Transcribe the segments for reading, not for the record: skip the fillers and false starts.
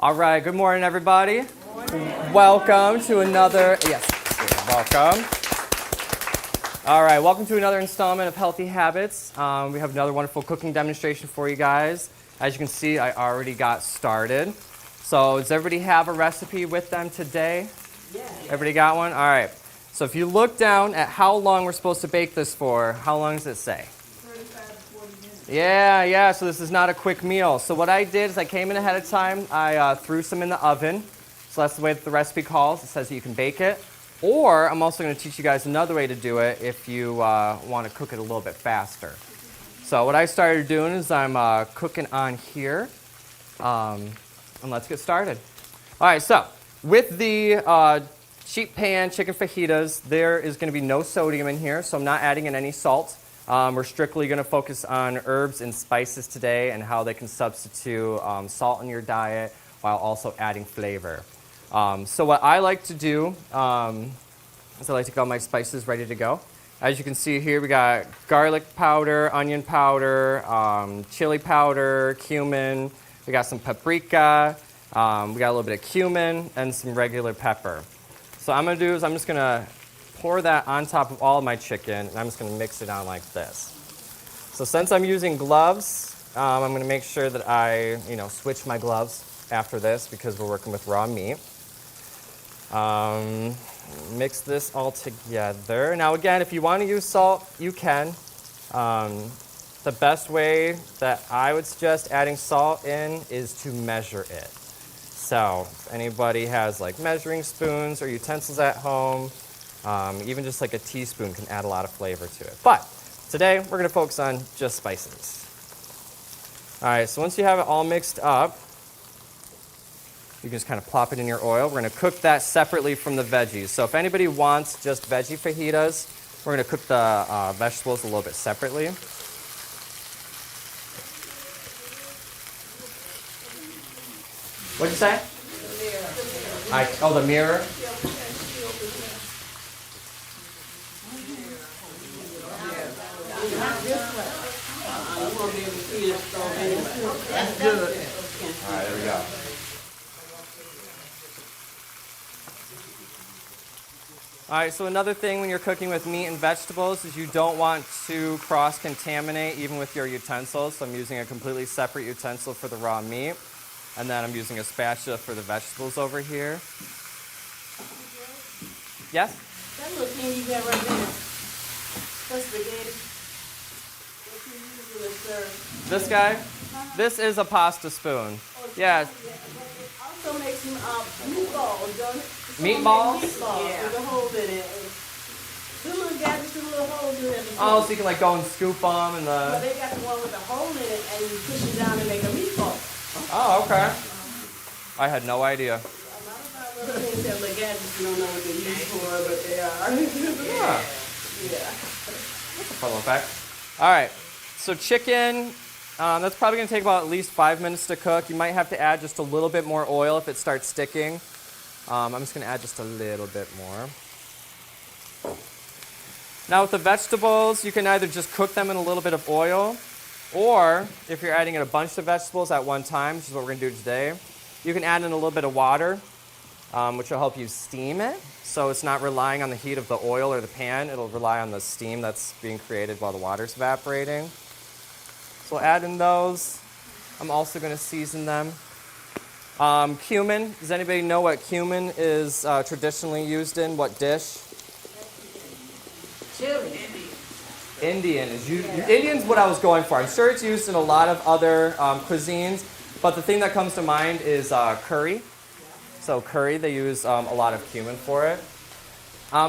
All right, good morning, everybody. Welcome to another, welcome. All right, welcome to another installment of Healthy Habits. We have another wonderful cooking demonstration for you guys. As you can see, I already got started. So does everybody have a recipe with them today? Yeah. Everybody got one? All right. So if you look down at how long we're supposed to bake this for, how long does it say? 35 to 40 minutes. Yeah, so this is not a quick meal. So what I did is I came in ahead of time, I threw some in the oven. So that's the way that the recipe calls. It says that you can bake it. Or I'm also going to teach you guys another way to do it if you want to cook it a little bit faster. So what I started doing is I'm cooking on here. And let's get started. All right, so with the Sheet Pan Chicken Fajitas, there is going to be no sodium in here, so I'm not adding in any salt. We're strictly going to focus on herbs and spices today and how they can substitute salt in your diet while also adding flavor. So what I like to do is I like to get all my spices ready to go. As you can see here, we got garlic powder, onion powder, chili powder, cumin. We got some paprika. We got a little bit of cumin and some regular pepper. So what I'm going to do is I'm just going to pour that on top of all of my chicken, and I'm just going to mix it on like this. So since I'm using gloves, I'm going to make sure that I, switch my gloves after this because we're working with raw meat. Mix this all together. Now again, if you want to use salt, you can. The best way that I would suggest adding salt in is to measure it. So if anybody has like measuring spoons or utensils at home, even just like a teaspoon can add a lot of flavor to it. But today we're going to focus on just spices. All right, so once you have it all mixed up, you can just kind of plop it in your oil. We're going to cook that separately from the veggies. So if anybody wants just veggie fajitas, we're going to cook the vegetables a little bit separately. What'd you say? The mirror. That's good. All right, there we go. All right, so another thing when you're cooking with meat and vegetables is you don't want to cross-contaminate even with your utensils. So I'm using a completely separate utensil for the raw meat. And then I'm using a spatula for the vegetables over here. Yes? That little thing you got right there. That's spaghetti. What you usually serve. This guy? This is a pasta spoon. Yeah. Also make some meatballs, don't it? Meatballs? Yeah. With a hole in it. Two little gadgets, two little holes in it. Oh, so you can like go and scoop them and But they got the one with the hole in it, and you push it down and make a meatball. Oh, okay. I had no idea. A lot of our little things have like gadgets, you don't know what they're used for, but they are. Yeah. That's a fun little fact. All right. So chicken, that's probably going to take about at least 5 minutes to cook. You might have to add just a little bit more oil if it starts sticking. I'm just going to add just a little bit more. Now with the vegetables, you can either just cook them in a little bit of oil, or if you're adding in a bunch of vegetables at one time, which is what we're going to do today, you can add in a little bit of water, which will help you steam it. So it's not relying on the heat of the oil or the pan. It'll rely on the steam that's being created while the water's evaporating. So we'll add in those. I'm also going to season them. Cumin. Does anybody know what cumin is traditionally used in? What dish? Chili. Indian. Indian's what I was going for. I'm sure it's used in a lot of other cuisines, but the thing that comes to mind is curry. So curry, they use a lot of cumin for it.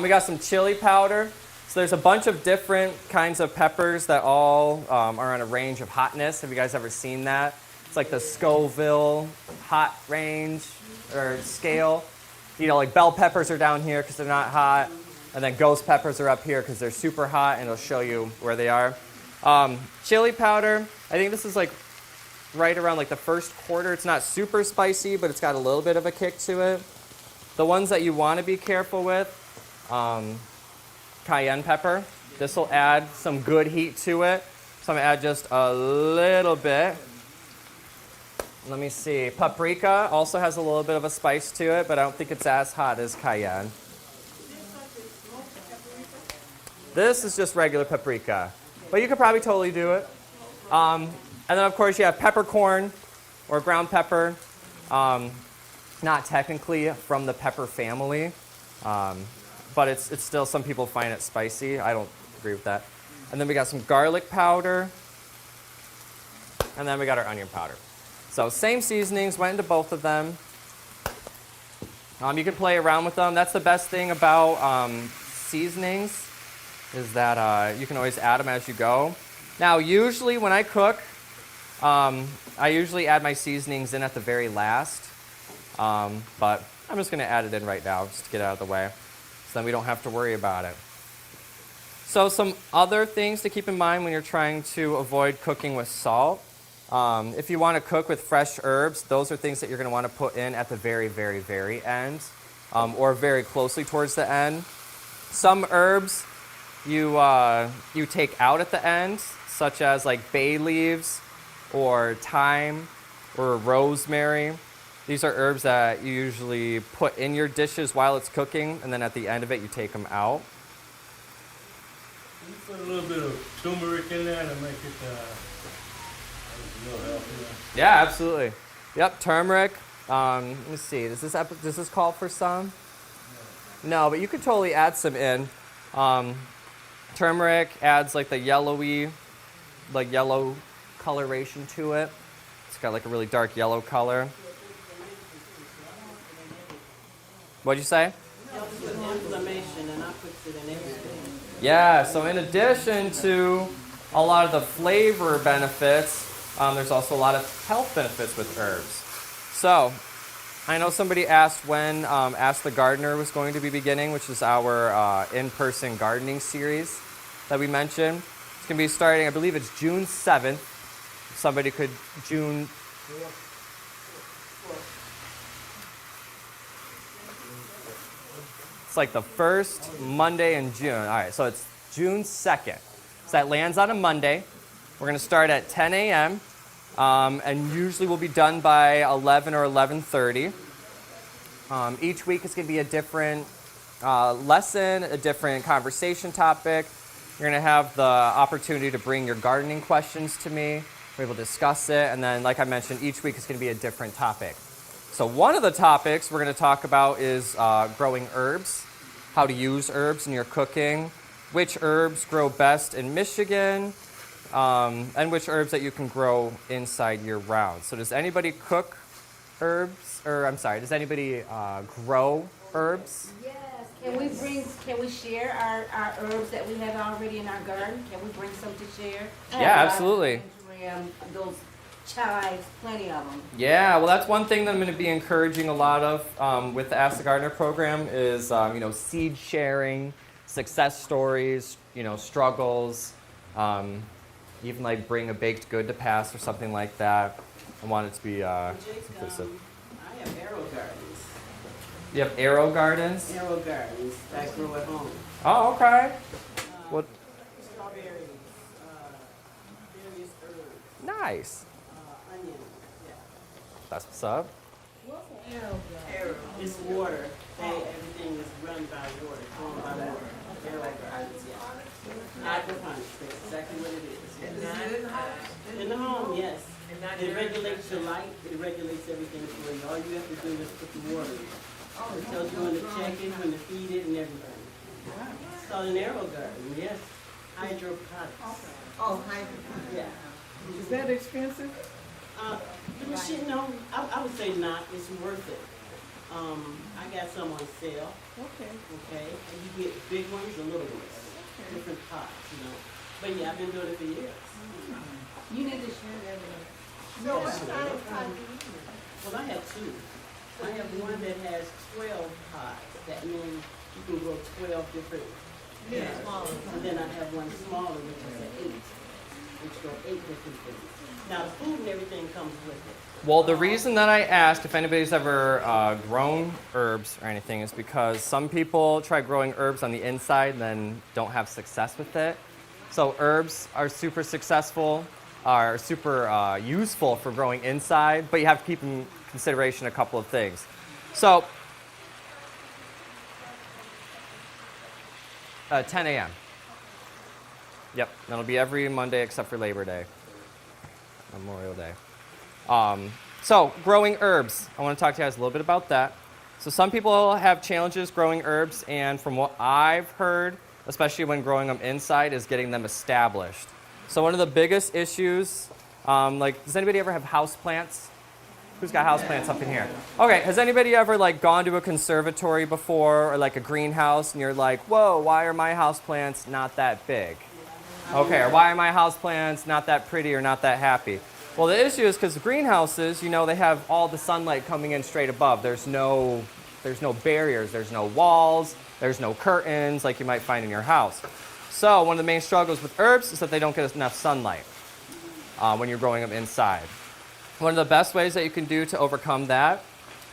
We got some chili powder. So there's a bunch of different kinds of peppers that all are on a range of hotness. Have you guys ever seen that? It's like the Scoville hot range or scale. Like bell peppers are down here because they're not hot. And then ghost peppers are up here because they're super hot, and it'll show you where they are. Chili powder, I think this is like right around like the first quarter. It's not super spicy, but it's got a little bit of a kick to it. The ones that you want to be careful with, cayenne pepper. This will add some good heat to it. So I'm going to add just a little bit. Let me see. Paprika also has a little bit of a spice to it, but I don't think it's as hot as cayenne. This is just regular paprika, but you could probably totally do it. And then, of course, you have peppercorn or ground pepper. Not technically from the pepper family, but it's still, some people find it spicy. I don't agree with that. And then we got some garlic powder, and then we got our onion powder. So same seasonings, went into both of them. You can play around with them. That's the best thing about seasonings, is that you can always add them as you go. Now, usually when I cook, I usually add my seasonings in at the very last, but I'm just going to add it in right now just to get it out of the way, so then we don't have to worry about it. So some other things to keep in mind when you're trying to avoid cooking with salt. If you want to cook with fresh herbs, those are things that you're going to want to put in at the very, very, very end, or very closely towards the end. Some herbs you take out at the end, such as like bay leaves or thyme or rosemary. These are herbs that you usually put in your dishes while it's cooking, and then at the end of it you take them out. You put a little bit of turmeric in there to make it a little healthier. Yeah, absolutely. Yep, turmeric. Let me see. Does this call for some? No, but you could totally add some in. Turmeric adds like the yellowy, like yellow coloration to it. It's got like a really dark yellow color. What'd you say? Helps with inflammation, and I put it in everything. Yeah, so in addition to a lot of the flavor benefits, there's also a lot of health benefits with herbs. So, I know somebody asked when Ask the Gardener was going to be beginning, which is our in-person gardening series that we mentioned. It's going to be starting, I believe it's June 7th. Somebody could, June... It's like the first Monday in June. All right, so it's June 2nd. So that lands on a Monday. We're going to start at 10 a.m. And usually we'll be done by 11 or 11:30. Each week is going to be a different lesson, a different conversation topic. You're going to have the opportunity to bring your gardening questions to me. We're able to discuss it. And then, like I mentioned, each week is going to be a different topic. So one of the topics we're going to talk about is growing herbs, how to use herbs in your cooking, which herbs grow best in Michigan, and which herbs that you can grow inside year-round. So does anybody cook herbs? Does anybody grow herbs? Yes. Can we share our herbs that we have already in our garden? Can we bring some to share? Yeah, absolutely. Those chives, plenty of them. Yeah, well, that's one thing that I'm going to be encouraging a lot of with the Ask the Gardener program is, seed sharing, success stories, struggles, even like bring a baked good to pass or something like that. I want it to be inclusive. I have arrow gardens. You have arrow gardens? Arrow gardens that grow at home. Oh, okay. What? Strawberries, various herbs, Nice. onions. Yeah. That's what's up. Arrow. It's water. Everything is run by water, grown by water. Arrow gardens, yeah. Aquaponics, that's exactly what it is. Yes. In the home, yes. It regulates your light. It regulates everything for you. All you have to do is put the water in. It tells you when to check it, when to feed it, and everything. It's called an arrow garden, yes. Hydroponics. Oh, hydroponics. Yeah. Is that expensive? The machine, no, I would say not. It's worth it. I got some on sale. Okay. Okay, and you get big ones or little ones, different pots, But yeah, I've been doing it for years. You need to share that with us. So what kind of pot do you use? Well, I have two. I have one that has 12 pots. That means you can grow 12 different. Yeah, smaller. And then I have one smaller, which is an 8, which grow 8 different things. Now, the food and everything comes with it. Well, the reason that I asked if anybody's ever grown herbs or anything is because some people try growing herbs on the inside and then don't have success with it. So herbs are super successful are super useful for growing inside, but you have to keep in consideration a couple of things. So, 10 a.m. Yep, that'll be every Monday except for Labor Day, Memorial Day. So, growing herbs. I want to talk to you guys a little bit about that. So some people have challenges growing herbs, and from what I've heard, especially when growing them inside, is getting them established. So one of the biggest issues, does anybody ever have houseplants? Who's got houseplants up in here? Okay, has anybody ever gone to a conservatory before or a greenhouse and you're like, whoa, why are my houseplants not that big? Okay, or why are my houseplants not that pretty or not that happy? Well, the issue is because the greenhouses, they have all the sunlight coming in straight above. There's no barriers, there's no walls, there's no curtains like you might find in your house. So one of the main struggles with herbs is that they don't get enough sunlight when you're growing them inside. One of the best ways that you can do to overcome that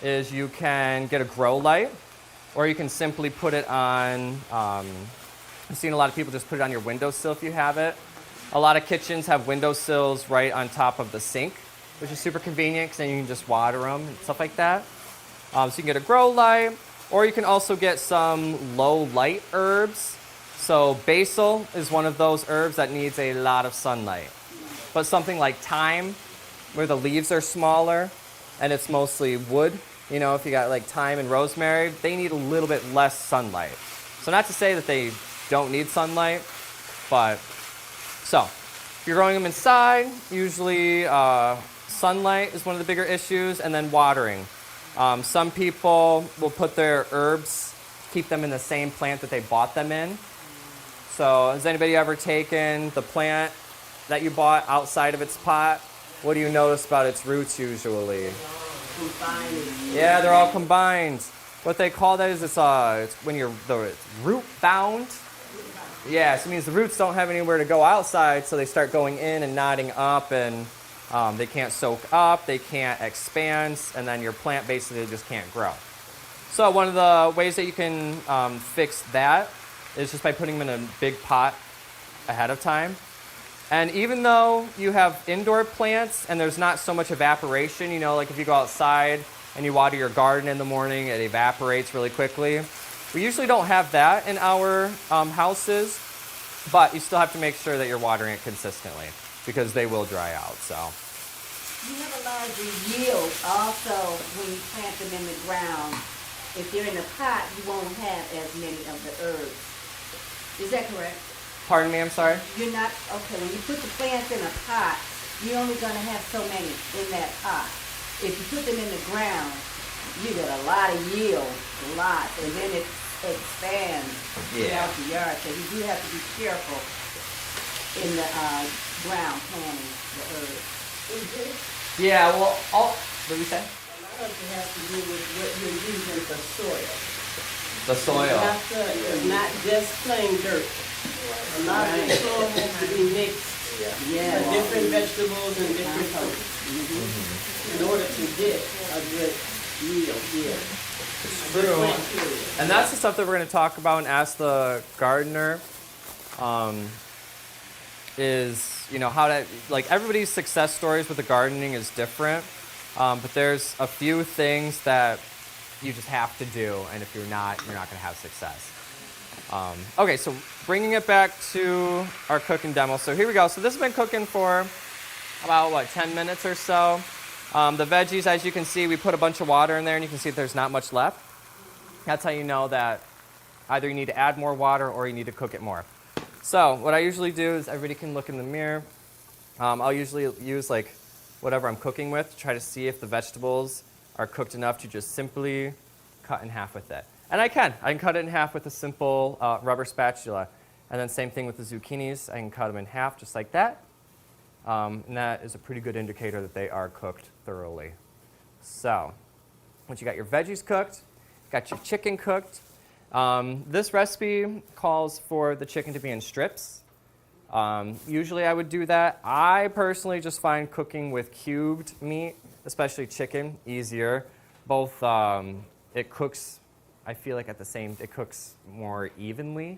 is you can get a grow light, or you can simply put it on, I've seen a lot of people just put it on your windowsill if you have it. A lot of kitchens have windowsills right on top of the sink, which is super convenient because then you can just water them and stuff like that. So you can get a grow light, or you can also get some low light herbs. So basil is one of those herbs that needs a lot of sunlight. But something like thyme, where the leaves are smaller and it's mostly wood, if you got thyme and rosemary, they need a little bit less sunlight. So not to say that they don't need sunlight, but so if you're growing them inside, usually sunlight is one of the bigger issues, and then watering. Some people will put their herbs, keep them in the same plant that they bought them in. So has anybody ever taken the plant that you bought outside of its pot? What do you notice about its roots usually? Combined. Yeah, they're all combined. What they call that is it's when it's root bound. Yeah, so it means the roots don't have anywhere to go outside, so they start going in and knotting up, and they can't soak up, they can't expand, and then your plant basically just can't grow. So one of the ways that you can fix that is just by putting them in a big pot ahead of time. And even though you have indoor plants and there's not so much evaporation, if you go outside and you water your garden in the morning, it evaporates really quickly. We usually don't have that in our houses, but you still have to make sure that you're watering it consistently because they will dry out. So You have a larger yield also when you plant them in the ground. If they're in a pot, you won't have as many of the herbs. Is that correct? Pardon me, I'm sorry? You're not, okay, when you put the plants in a pot, you're only gonna have so many in that pot. If you put them in the ground, you get a lot of yield, a lot, and then it expands throughout the yard. So you do have to be careful in the ground planting the herbs. Yeah, well, what did you say? A lot of it has to do with what you're using for soil. The soil. It's not just plain dirt. A lot of the soil has to be mixed with different vegetables and different fruits in order to get a good yield. True. And that's the stuff that we're going to talk about and ask the gardener. Is how to everybody's success stories with the gardening is different, but there's a few things that you just have to do, and if you're not going to have success. Okay, so bringing it back to our cooking demo. So here we go. So this has been cooking for about 10 minutes or so. The veggies, as you can see, we put a bunch of water in there, and you can see that there's not much left. That's how you know that either you need to add more water or you need to cook it more. So what I usually do is everybody can look in the mirror. I'll usually use whatever I'm cooking with to try to see if the vegetables are cooked enough to just simply cut in half with it. And I can cut it in half with a simple rubber spatula. And then same thing with the zucchinis. I can cut them in half just like that. And that is a pretty good indicator that they are cooked thoroughly. So once you got your veggies cooked, got your chicken cooked, this recipe calls for the chicken to be in strips. Usually I would do that. I personally just find cooking with cubed meat, especially chicken, easier. Both, it cooks, I feel like it cooks more evenly.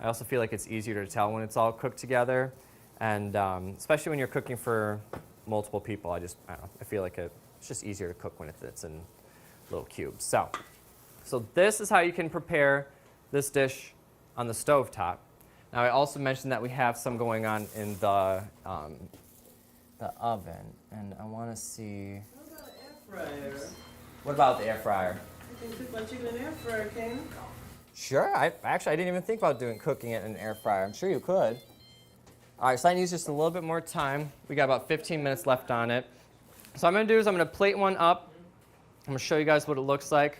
I also feel like it's easier to tell when it's all cooked together. And especially when you're cooking for multiple people, I don't know, I feel like it's just easier to cook when it's in little cubes. So this is how you can prepare this dish on the stovetop. Now I also mentioned that we have some going on in the oven, and I want to see. What about an air fryer? What about the air fryer? You can cook my chicken in an air fryer, can you? Sure. I didn't even think about cooking it in an air fryer. I'm sure you could. All right, so I need just a little bit more time. We got about 15 minutes left on it. So what I'm going to do is I'm going to plate one up. I'm going to show you guys what it looks like.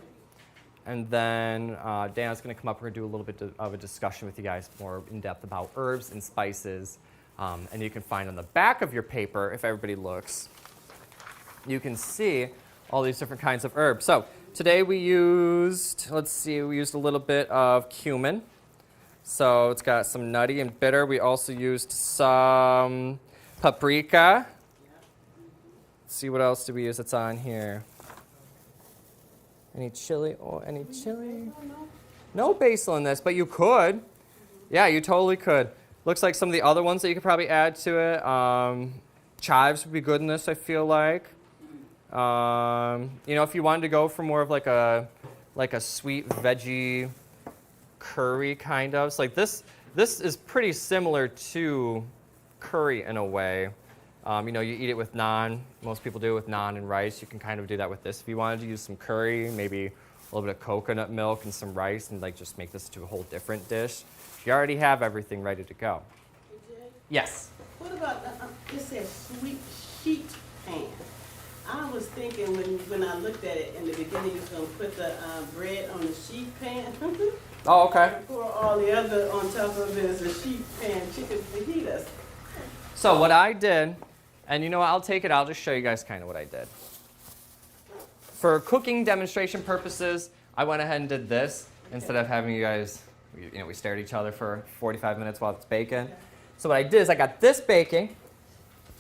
And then Dayana's going to come up. We're going to do a little bit of a discussion with you guys more in depth about herbs and spices. And you can find on the back of your paper, if everybody looks, you can see all these different kinds of herbs. So today we used, we used a little bit of cumin. So it's got some nutty and bitter. We also used some paprika. Let's see, what else do we use that's on here? Any chili? Oh, any chili? No basil in this, but you could. Yeah, you totally could. Looks like some of the other ones that you could probably add to it. Chives would be good in this, I feel like. If you wanted to go for more of like a sweet veggie curry kind of. So like this is pretty similar to curry in a way. You eat it with naan. Most people do it with naan and rice. You can kind of do that with this. If you wanted to use some curry, maybe a little bit of coconut milk and some rice, and like just make this into a whole different dish. You already have everything ready to go. Yes. What about, it says sweet sheet pan. I was thinking when I looked at it in the beginning, you was going to put the bread on the sheet pan. Oh, okay. Pour all the other on top of it as a sheet pan chicken fajitas. So what I did, and you know what, I'll take it, I'll just show you guys kind of what I did. For cooking demonstration purposes, I went ahead and did this instead of having you guys, we stare at each other for 45 minutes while it's baking. So what I did is I got this baking,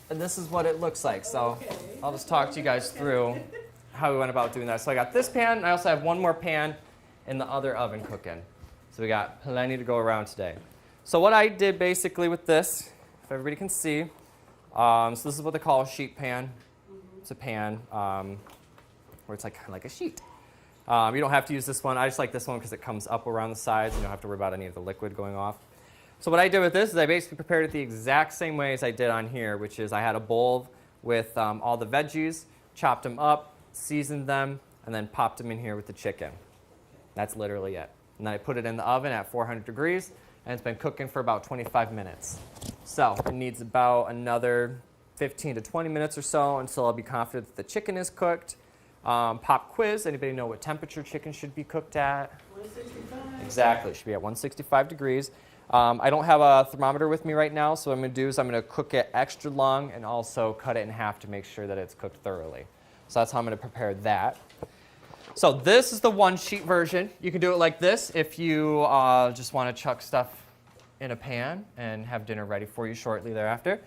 and this is what it looks like. So I'll just talk to you guys through how we went about doing that. So I got this pan, and I also have one more pan in the other oven cooking. So we got plenty to go around today. So what I did basically with this, if everybody can see, so this is what they call a sheet pan. It's a pan where it's like kind of like a sheet. You don't have to use this one. I just like this one because it comes up around the sides. You don't have to worry about any of the liquid going off. So what I did with this is I basically prepared it the exact same way as I did on here, which is I had a bowl with all the veggies, chopped them up, seasoned them, and then popped them in here with the chicken. That's literally it. And then I put it in the oven at 400 degrees, and it's been cooking for about 25 minutes. So it needs about another 15 to 20 minutes or so until I'll be confident that the chicken is cooked. Pop quiz, anybody know what temperature chicken should be cooked at? 165. Exactly, it should be at 165 degrees. I don't have a thermometer with me right now, so what I'm going to do is I'm going to cook it extra long and also cut it in half to make sure that it's cooked thoroughly. So that's how I'm going to prepare that. So this is the one sheet version. You can do it like this if you just want to chuck stuff in a pan and have dinner ready for you shortly thereafter.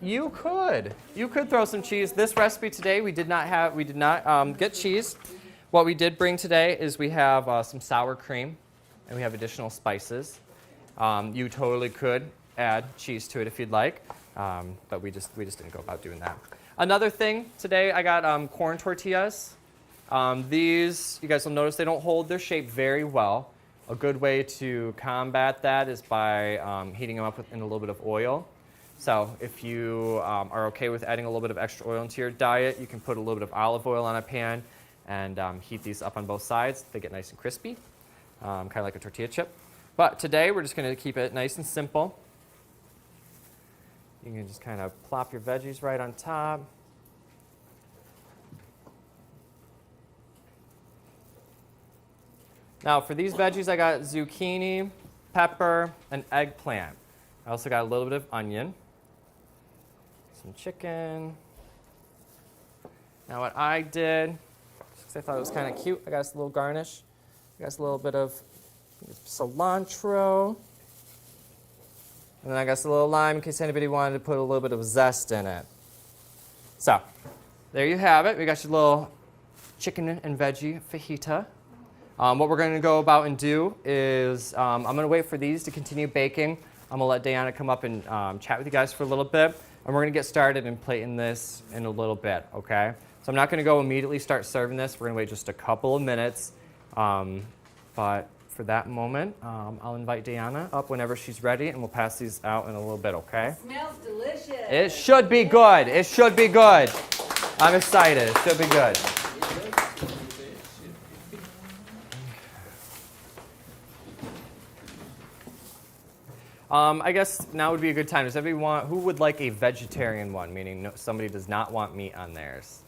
You could throw some cheese. This recipe today we did not get cheese. What we did bring today is we have some sour cream and we have additional spices. You totally could add cheese to it if you'd like, but we just didn't go about doing that. Another thing today, I got corn tortillas. These, you guys will notice they don't hold their shape very well. A good way to combat that is by heating them up in a little bit of oil. So if you are okay with adding a little bit of extra oil into your diet, you can put a little bit of olive oil on a pan and heat these up on both sides. They get nice and crispy, kind of like a tortilla chip. But today we're just going to keep it nice and simple. You can just kind of plop your veggies right on top. Now for these veggies, I got zucchini, pepper, and eggplant. I also got a little bit of onion, some chicken. Now what I did, because I thought it was kind of cute, I got us a little garnish. I got us a little bit of cilantro. And then I got us a little lime in case anybody wanted to put a little bit of zest in it. So there you have it. We got your little chicken and veggie fajita. What we're going to go about and do is I'm going to wait for these to continue baking. I'm going to let Dayana come up and chat with you guys for a little bit. And we're going to get started and plating this in a little bit, okay? So I'm not going to go immediately start serving this. We're going to wait just a couple of minutes. But for that moment, I'll invite Dayana up whenever she's ready, and we'll pass these out in a little bit, okay? Smells delicious. It should be good. It should be good. I'm excited. It should be good. I guess now would be a good time. Does everybody want, who would like a vegetarian one, meaning somebody does not want meat on theirs?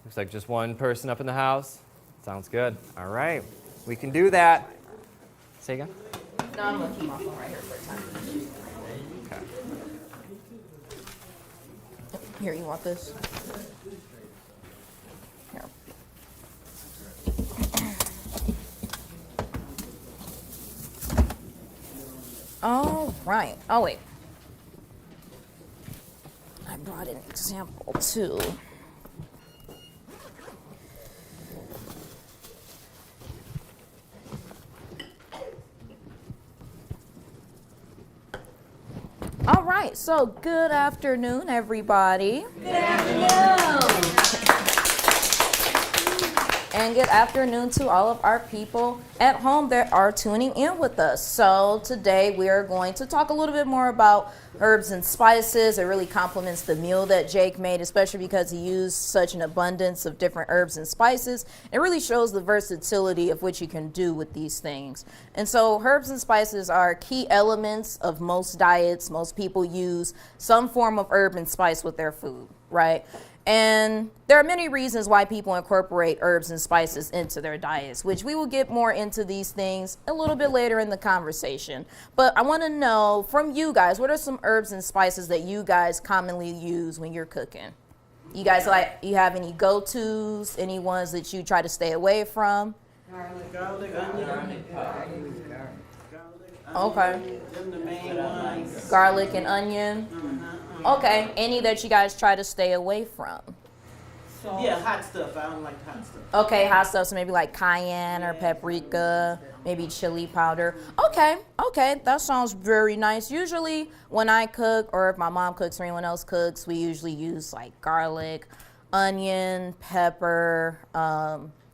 Looks like just one person up in the house. Sounds good. All right. We can do that. Say again? No, I'm going to keep my phone right here for a time. Okay. Here, you want this? Here. All right. Oh, wait. I brought an example, too. All right, so good afternoon, everybody. Good afternoon. And good afternoon to all of our people at home that are tuning in with us. So today we are going to talk a little bit more about herbs and spices. It really complements the meal that Jake made, especially because he used such an abundance of different herbs and spices. It really shows the versatility of what you can do with these things. And so herbs and spices are key elements of most diets. Most people use some form of herb and spice with their food, right? And there are many reasons why people incorporate herbs and spices into their diets, which we will get more into these things a little bit later in the conversation. But I want to know from you guys, what are some herbs and spices that you guys commonly use when you're cooking? You guys you have any go-tos, any ones that you try to stay away from? Garlic, onion. Okay. Them the main ones. Garlic and onion. Okay. Any that you guys try to stay away from? Yeah, hot stuff. I don't like the hot stuff. Okay, hot stuff, so maybe like cayenne or paprika, maybe chili powder. Okay, that sounds very nice. Usually when I cook, or if my mom cooks or anyone else cooks, we usually use like garlic, onion, pepper,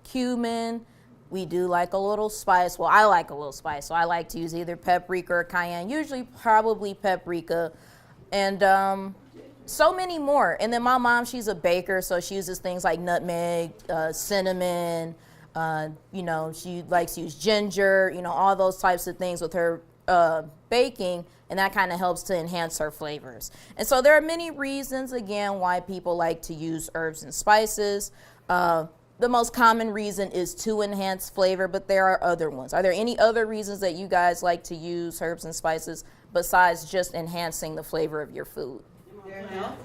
cumin. We do like a little spice. Well, I like a little spice, so I like to use either paprika or cayenne, usually probably paprika. And so many more. And then my mom, she's a baker, so she uses things like nutmeg, cinnamon, she likes to use ginger, all those types of things with her baking, and that kind of helps to enhance her flavors. And so there are many reasons, again, why people like to use herbs and spices. The most common reason is to enhance flavor, but there are other ones. Are there any other reasons that you guys like to use herbs and spices besides just enhancing the flavor of your food? They're healthy.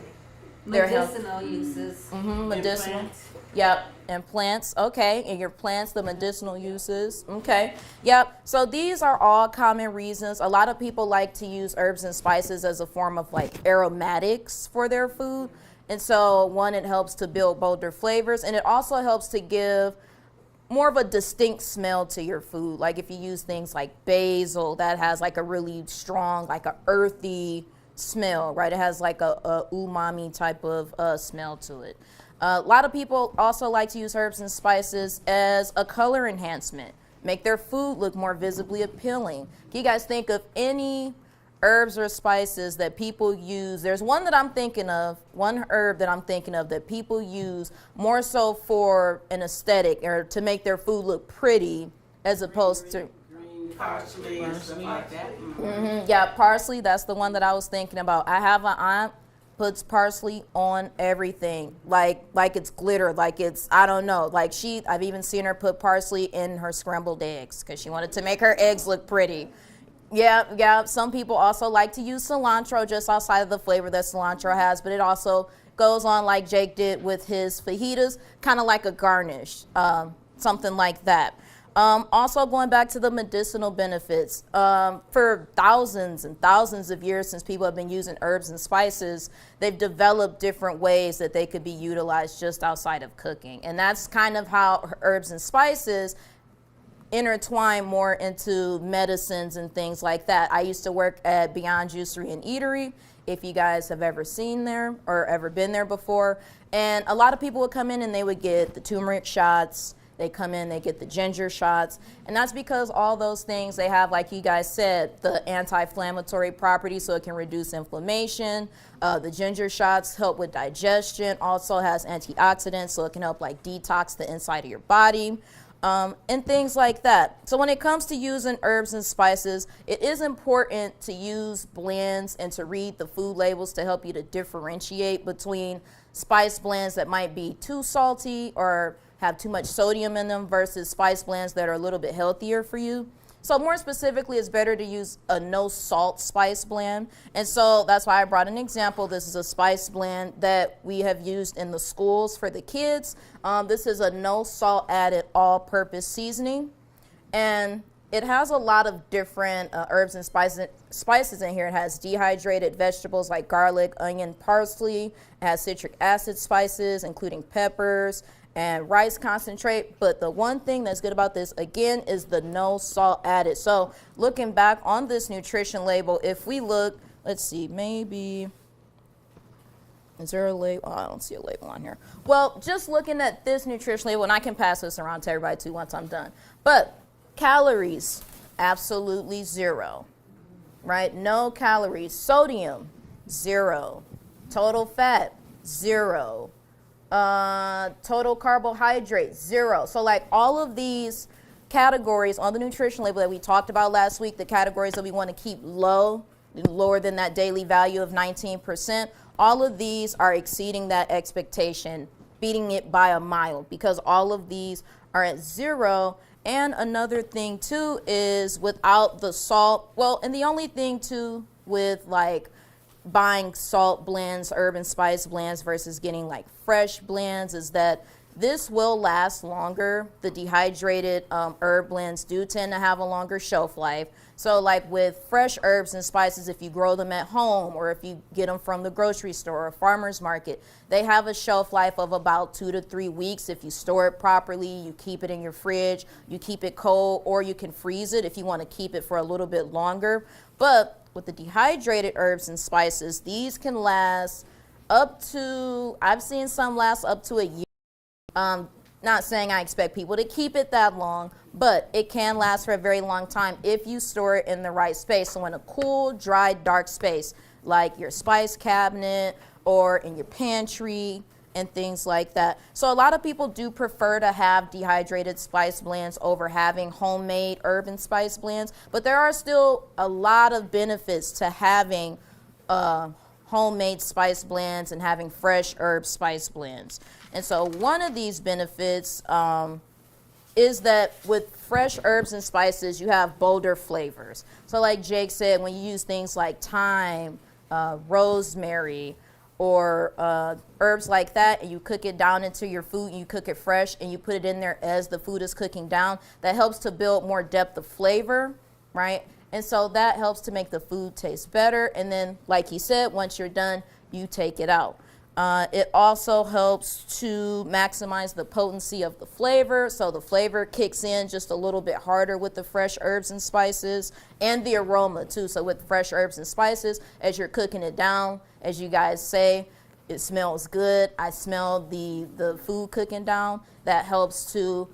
They're healthy. Medicinal uses. Medicinal. Plants. Yep, and plants. Okay, and your plants, the medicinal uses. Okay, yep. So these are all common reasons. A lot of people like to use herbs and spices as a form of like aromatics for their food. And so one, it helps to build bolder flavors, and it also helps to give more of a distinct smell to your food. Like if you use things like basil, that has like a really strong, like a earthy smell, right? It has like a umami type of smell to it. A lot of people also like to use herbs and spices as a color enhancement, make their food look more visibly appealing. Can you guys think of any herbs or spices that people use? There's one that I'm thinking of, one herb that I'm thinking of that people use more so for an aesthetic or to make their food look pretty as opposed to Green parsley and stuff like that. yeah, parsley. That's the one that I was thinking about. I have an aunt puts parsley on everything, like it's glitter, like it's, I don't know, like I've even seen her put parsley in her scrambled eggs because she wanted to make her eggs look pretty. Yeah. Some people also like to use cilantro just outside of the flavor that cilantro has, but it also goes on like Jake did with his fajitas, kind of like a garnish, something like that. Also, going back to the medicinal benefits, for thousands and thousands of years since people have been using herbs and spices, they've developed different ways that they could be utilized just outside of cooking. And that's kind of how herbs and spices intertwine more into medicines and things like that. I used to work at Beyond Juicery and Eatery, if you guys have ever seen there or ever been there before. And a lot of people would come in and they would get the turmeric shots. They come in, they get the ginger shots. And that's because all those things, they have, like you guys said, the anti-inflammatory properties, so it can reduce inflammation. The ginger shots help with digestion, also has antioxidants, so it can help like detox the inside of your body. And things like that. So when it comes to using herbs and spices, it is important to use blends and to read the food labels to help you to differentiate between spice blends that might be too salty or have too much sodium in them versus spice blends that are a little bit healthier for you. So more specifically, it's better to use a no salt spice blend. And so that's why I brought an example. This is a spice blend that we have used in the schools for the kids. This is a no salt added all purpose seasoning. And it has a lot of different herbs and spices in here. It has dehydrated vegetables like garlic, onion, parsley. It has citric acid spices, including peppers and rice concentrate. But the one thing that's good about this, again, is the no salt added. So looking back on this nutrition label, if we look, let's see, maybe, is there a label? Oh, I don't see a label on here. Well, just looking at this nutrition label, and I can pass this around to everybody too once I'm done. But calories, absolutely zero, right? No calories. Sodium, 0. Total fat, 0. Total carbohydrates, 0. So like all of these categories on the nutrition label that we talked about last week, the categories that we want to keep low, lower than that daily value of 19%, all of these are exceeding that expectation, beating it by a mile, because all of these are at 0. And another thing too is without the salt, well, and the only thing too with like buying salt blends, herb and spice blends versus getting like fresh blends is that this will last longer. The dehydrated herb blends do tend to have a longer shelf life. So like with fresh herbs and spices, if you grow them at home or if you get them from the grocery store or farmer's market, they have a shelf life of about 2 to 3 weeks. If you store it properly, you keep it in your fridge, you keep it cold, or you can freeze it if you want to keep it for a little bit longer. But with the dehydrated herbs and spices, these can last up to, I've seen some last up to a year. Not saying I expect people to keep it that long, but it can last for a very long time if you store it in the right space. So in a cool, dry, dark space, like your spice cabinet or in your pantry and things like that. So a lot of people do prefer to have dehydrated spice blends over having homemade herb and spice blends, but there are still a lot of benefits to having homemade spice blends and having fresh herb spice blends. And so one of these benefits is that with fresh herbs and spices, you have bolder flavors. So like Jake said, when you use things like thyme, rosemary, or herbs like that, and you cook it down into your food, you cook it fresh, and you put it in there as the food is cooking down, that helps to build more depth of flavor, right? And so that helps to make the food taste better. And then, like he said, once you're done, you take it out. It also helps to maximize the potency of the flavor. So the flavor kicks in just a little bit harder with the fresh herbs and spices, and the aroma too. So with fresh herbs and spices, as you're cooking it down, as you guys say, it smells good. I smell the food cooking down. That helps to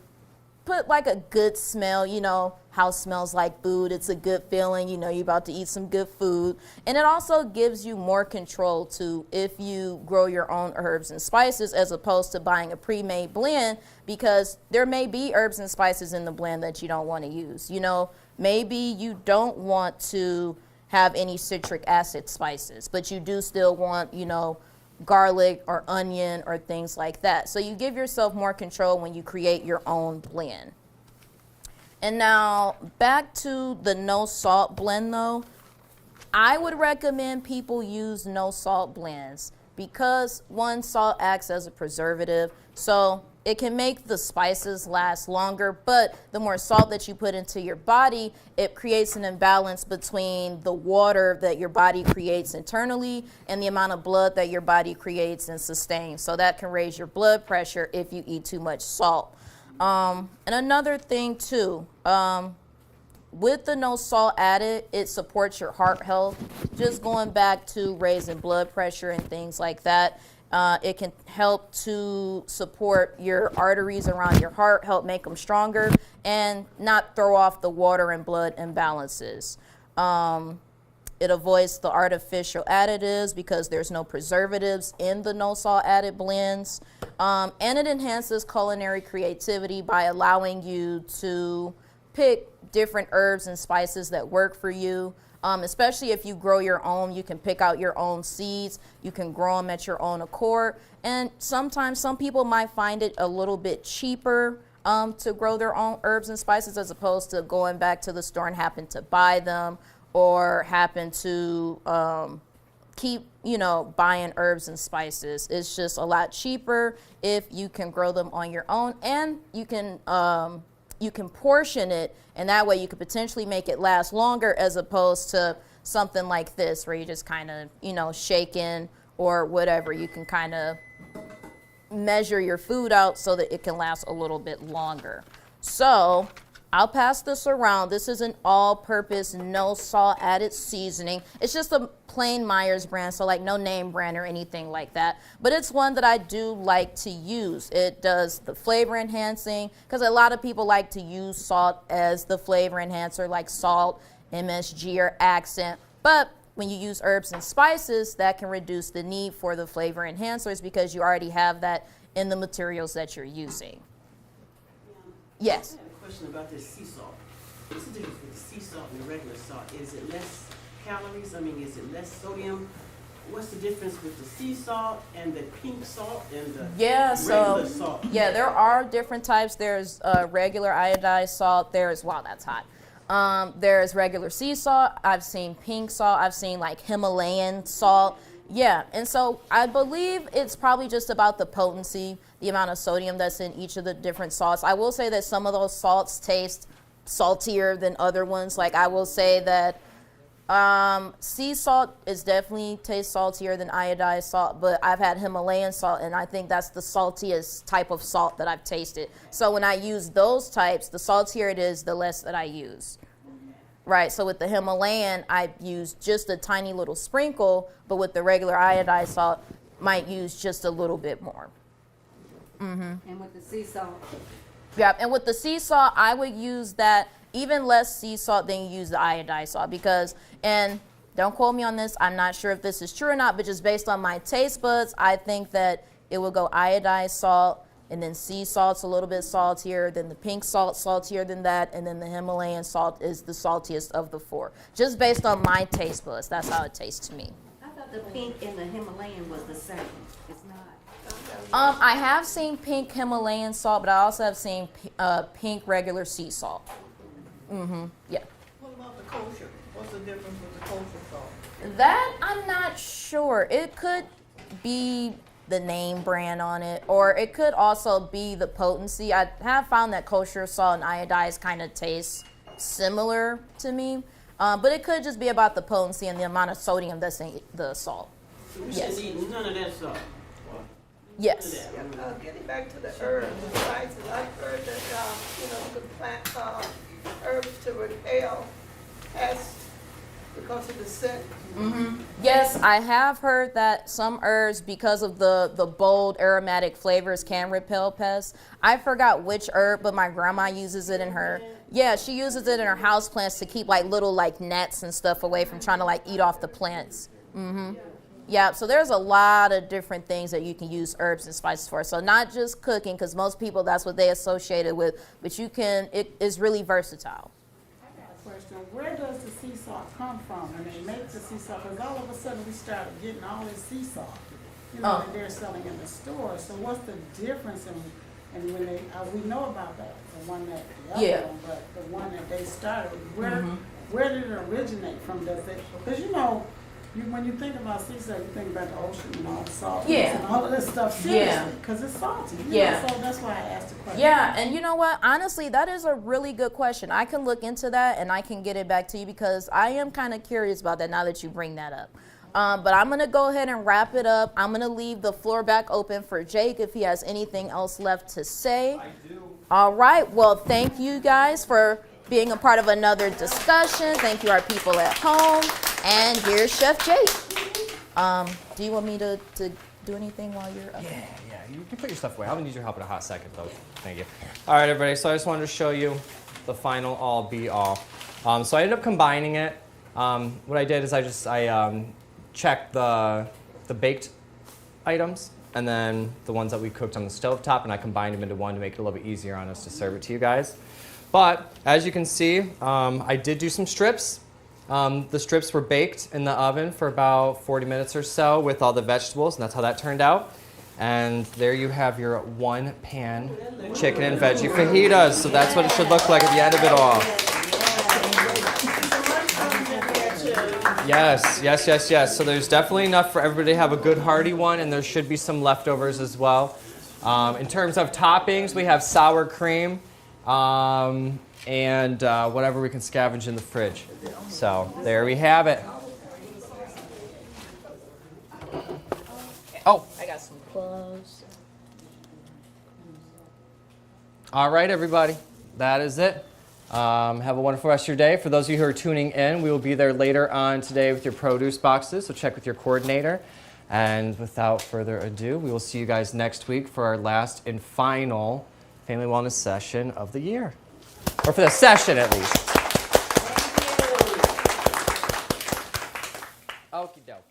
put like a good smell, you know, house smells like food. It's a good feeling, you know, you're about to eat some good food. And it also gives you more control too if you grow your own herbs and spices as opposed to buying a pre-made blend, because there may be herbs and spices in the blend that you don't want to use. You know, maybe you don't want to have any citric acid spices, but you do still want, you know, garlic or onion or things like that. So you give yourself more control when you create your own blend. And now back to the no salt blend though. I would recommend people use no salt blends because one, salt acts as a preservative, so it can make the spices last longer, but the more salt that you put into your body, it creates an imbalance between the water that your body creates internally and the amount of blood that your body creates and sustains. So that can raise your blood pressure if you eat too much salt. And another thing too, with the no salt added, it supports your heart health. Just going back to raising blood pressure and things like that. It can help to support your arteries around your heart, help make them stronger, and not throw off the water and blood imbalances. It avoids the artificial additives because there's no preservatives in the no salt added blends. And it enhances culinary creativity by allowing you to pick different herbs and spices that work for you. Especially if you grow your own, you can pick out your own seeds, you can grow them at your own accord. And sometimes some people might find it a little bit cheaper to grow their own herbs and spices as opposed to going back to the store and happen to buy them or happen to keep, buying herbs and spices. It's just a lot cheaper if you can grow them on your own, and you can portion it, and that way you could potentially make it last longer as opposed to something like this where you just kind of, shaking or whatever. You can kind of measure your food out so that it can last a little bit longer. So I'll pass this around. This is an all-purpose, no salt added seasoning. It's just a plain Myers brand, so like no name brand or anything like that. But it's one that I do like to use. It does the flavor enhancing, because a lot of people like to use salt as the flavor enhancer, like salt, MSG, or accent. But when you use herbs and spices, that can reduce the need for the flavor enhancers because you already have that in the materials that you're using. Yes? Question about this sea salt. What's the difference with the sea salt and the regular salt? Is it less calories? Is it less sodium? What's the difference with the sea salt and the pink salt and the regular salt? Yeah, there are different types. There's regular iodized salt. Wow, that's hot. There's regular sea salt. I've seen pink salt. I've seen like Himalayan salt. Yeah, and so I believe it's probably just about the potency, the amount of sodium that's in each of the different salts. I will say that some of those salts taste saltier than other ones. Like I will say that sea salt is definitely tastes saltier than iodized salt, but I've had Himalayan salt, and I think that's the saltiest type of salt that I've tasted. So when I use those types, the saltier it is, the less that I use. Right, so with the Himalayan, I use just a tiny little sprinkle, but with the regular iodized salt, might use just a little bit more. And with the sea salt? Yeah, and with the sea salt, I would use that even less sea salt than you use the iodized salt because, and don't quote me on this, I'm not sure if this is true or not, but just based on my taste buds, I think that it will go iodized salt, and then sea salt's a little bit saltier, then the pink salt saltier than that, and then the Himalayan salt is the saltiest of the four. Just based on my taste buds, that's how it tastes to me. I thought the pink and the Himalayan was the same. It's not. I have seen pink Himalayan salt, but I also have seen pink regular sea salt. Yeah. What about the kosher? What's the difference with the kosher salt? That I'm not sure. It could be the name brand on it, or it could also be the potency. I have found that kosher salt and iodized kind of taste similar to me, but it could just be about the potency and the amount of sodium that's in the salt. So we shouldn't eat none of that salt. Yes. Getting back to the herbs and spices, I've heard that, you could plant herbs to repel pests because of the scent. Yes, I have heard that some herbs, because of the bold aromatic flavors, can repel pests. I forgot which herb, but my grandma uses it in her. Yeah, she uses it in her houseplants to keep like little like gnats and stuff away from trying to like eat off the plants. Yeah, so there's a lot of different things that you can use herbs and spices for. So not just cooking, because most people that's what they associate it with, but it is really versatile. Question, where does the sea salt come from when they make the sea salt? Because all of a sudden we started getting all this sea salt, that they're selling in the store. So what's the difference in when they, we know about the one that the other one, but the one that they started, where did it originate from? Does it, because when you think about seaside, you think about the ocean and all the salt Yeah. and all of this stuff, Yeah. seriously, because it's salty. You Yeah. know, so that's why I asked the question. Yeah, and you know what? Honestly, that is a really good question. I can look into that and I can get it back to you because I am kind of curious about that now that you bring that up. But I'm going to go ahead and wrap it up. I'm going to leave the floor back open for Jake if he has anything else left to say. I do. All right. Well, thank you guys for being a part of another discussion. Thank you, our people at home. And here's Chef Jake. Do you want me to do anything while you're up? Yeah, you can put your stuff away. I'm gonna need your help in a hot second, though. Thank you. All right, everybody, so I just wanted to show you the final all be all. So I ended up combining it. What I did is I checked the baked items and then the ones that we cooked on the stovetop, and I combined them into one to make it a little bit easier on us to serve it to you guys. But as you can see, I did do some strips. The strips were baked in the oven for about 40 minutes or so with all the vegetables, and that's how that turned out. And there you have your one-pan chicken and veggie fajitas. So that's what it should look like at the end of it all. Yes. So there's definitely enough for everybody to have a good hearty one, and there should be some leftovers as well. In terms of toppings, we have sour cream. And whatever we can scavenge in the fridge. So there we have it. Oh, I got some cloves. all right, everybody. That is it. Have a wonderful rest of your day. For those of you who are tuning in, we will be there later on today with your produce boxes, so check with your coordinator. And without further ado, we will see you guys next week for our last and final Family Wellness session of the year. Or for the session, at least. Okie dokie.